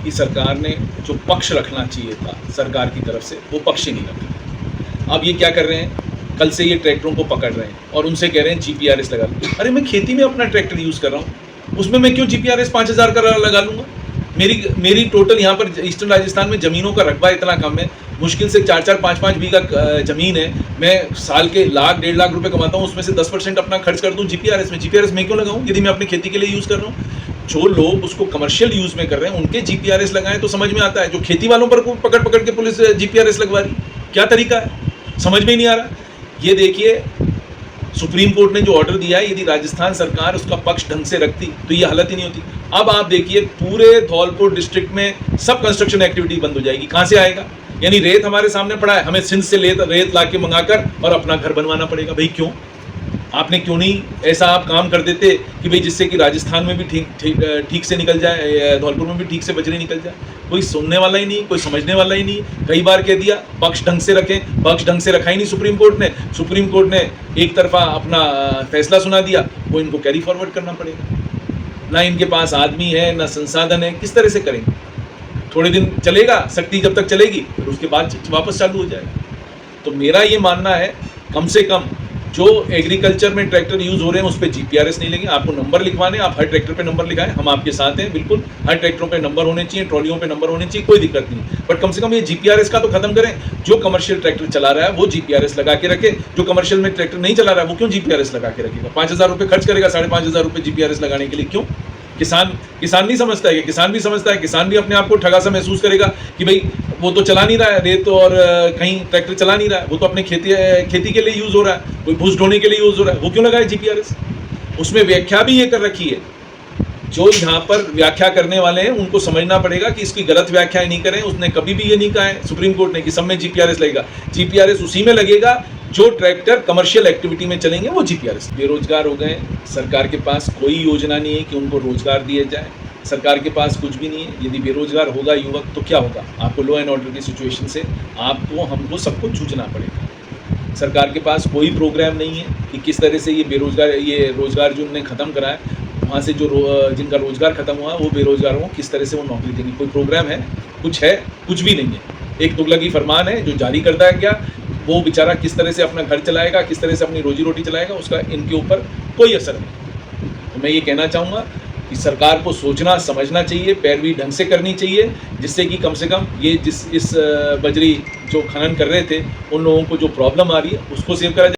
कि सरकार ने जो पक्ष रखना चाहिए था सरकार की तरफ से, वो पक्ष ही नहीं रखा। अब ये क्या कर रहे हैं, कल से ये ट्रैक्टरों को पकड़ रहे हैं और उनसे कह रहे हैं जीपीआरएस लगा लो। अरे मैं खेती में अपना ट्रैक्टर यूज़ कर रहा हूँ, उसमें मैं क्यों जीपीआरएस 5000 का लगा लूँगा। मेरी टोटल यहाँ पर ईस्टर्न राजस्थान में ज़मीनों का रकबा इतना कम है, मुश्किल से 4-4, 5-5 बीघा ज़मीन है, मैं साल के लाख 1.5 लाख रुपए कमाता हूँ, उसमें से 10% अपना खर्च कर दूँ जीपीआरएस में। जीपीआरएस मैं क्यों लगाऊँ यदि मैं अपनी खेती के लिए यूज़ कर रहा हूँ। जो लोग उसको कमर्शियल यूज़ में कर रहे हैं उनके जीपीआरएस लगाएं तो समझ में आता है। जो खेती वालों पर पकड़ पकड़ के पुलिस जीपीआरएस लगवा रही, क्या तरीका है, समझ में ही नहीं आ रहा। ये देखिए, सुप्रीम कोर्ट ने जो ऑर्डर दिया है, यदि राजस्थान सरकार उसका पक्ष ढंग से रखती तो ये हालत ही नहीं होती। अब आप देखिए, पूरे धौलपुर डिस्ट्रिक्ट में सब कंस्ट्रक्शन एक्टिविटी बंद हो जाएगी। कहाँ से आएगा, यानी रेत हमारे सामने पड़ा है, हमें सिंध से रेत ला के मंगाकर और अपना घर बनवाना पड़ेगा। भाई क्यों, आपने क्यों नहीं ऐसा आप काम कर देते कि भाई जिससे कि राजस्थान में भी ठीक से निकल जाए, धौलपुर में भी ठीक से बजरी निकल जाए। कोई सुनने वाला ही नहीं, कोई समझने वाला ही नहीं। कई बार कह दिया पक्ष ढंग से रखें, पक्ष ढंग से रखा ही नहीं सुप्रीम कोर्ट ने। सुप्रीम कोर्ट ने एक तरफा अपना फैसला सुना दिया, वो इनको कैरी फॉरवर्ड करना पड़ेगा। ना इनके पास आदमी है, ना संसाधन है, किस तरह से करेंगे। थोड़े दिन चलेगा, शक्ति जब तक चलेगी, फिर उसके बाद वापस चालू हो जाएगा। तो मेरा ये मानना है, कम से कम जो एग्रीकल्चर में ट्रैक्टर यूज़ हो रहे हैं उस पर जीपीआरएस नहीं लेंगे। आपको नंबर लिखवाने, आप हर ट्रैक्टर पे नंबर लिखाएं, हम आपके साथ हैं बिल्कुल। हर ट्रैक्टरों पे नंबर होने चाहिए, ट्रॉलियों पे नंबर होने चाहिए, कोई दिक्कत नहीं। बट कम से कम ये जीपीआरएस का तो खत्म करें। जो कमर्शियल ट्रैक्टर चला रहा है वो जीपीआरएस लगा के रखे, जो कमर्शियल में ट्रैक्टर नहीं चला रहा है वो क्यों जीपीआरएस लगा के रखेगा। 5000 रुपये खर्च करेगा, 5500 रुपये जीपीआरएस लगाने के लिए, क्यों। किसान नहीं समझता है, किसान भी समझता है, किसान भी अपने आप को ठगा सा महसूस करेगा कि भाई वो तो चला नहीं रहा है रेत, और कहीं ट्रैक्टर चला नहीं रहा है, वो तो अपने खेती के लिए यूज़ हो रहा है, कोई भूस ढोने के लिए यूज़ हो रहा है, वो क्यों लगाए जीपीआरएस। उसमें व्याख्या भी ये कर रखी है। जो यहाँ पर व्याख्या करने वाले हैं उनको समझना पड़ेगा कि इसकी गलत व्याख्या नहीं करें। उसने कभी भी ये नहीं कहा है सुप्रीम कोर्ट ने कि सब में जीपीआरएस लगेगा। जीपीआरएस उसी में लगेगा जो ट्रैक्टर कमर्शियल एक्टिविटी में चलेंगे, वो जीपीआरएस। बेरोजगार हो गए, सरकार के पास कोई योजना नहीं है कि उनको रोजगार दिए जाए, सरकार के पास कुछ भी नहीं है। यदि बेरोजगार होगा युवक तो क्या होगा, आपको लॉ एंड ऑर्डर की सिचुएशन से आपको हमको सबको जूझना पड़ेगा। सरकार के पास कोई प्रोग्राम नहीं है कि किस तरह से ये रोजगार जो उन्होंने ख़त्म करा है, वहाँ से जो जिनका रोजगार खत्म हुआ वो बेरोजगारों को किस तरह से वो नौकरी देंगे। कोई प्रोग्राम है, कुछ भी नहीं है। एक तुगलकी फरमान है जो जारी करता है, क्या वो बेचारा किस तरह से अपना घर चलाएगा, किस तरह से अपनी रोजी रोटी चलाएगा, उसका इनके ऊपर कोई असर नहीं। तो मैं ये कहना चाहूँगा कि सरकार को सोचना समझना चाहिए, पैरवी ढंग से करनी चाहिए, जिससे कि कम से कम ये इस बजरी जो खनन कर रहे थे उन लोगों को जो प्रॉब्लम आ रही है उसको सेव करा जाए।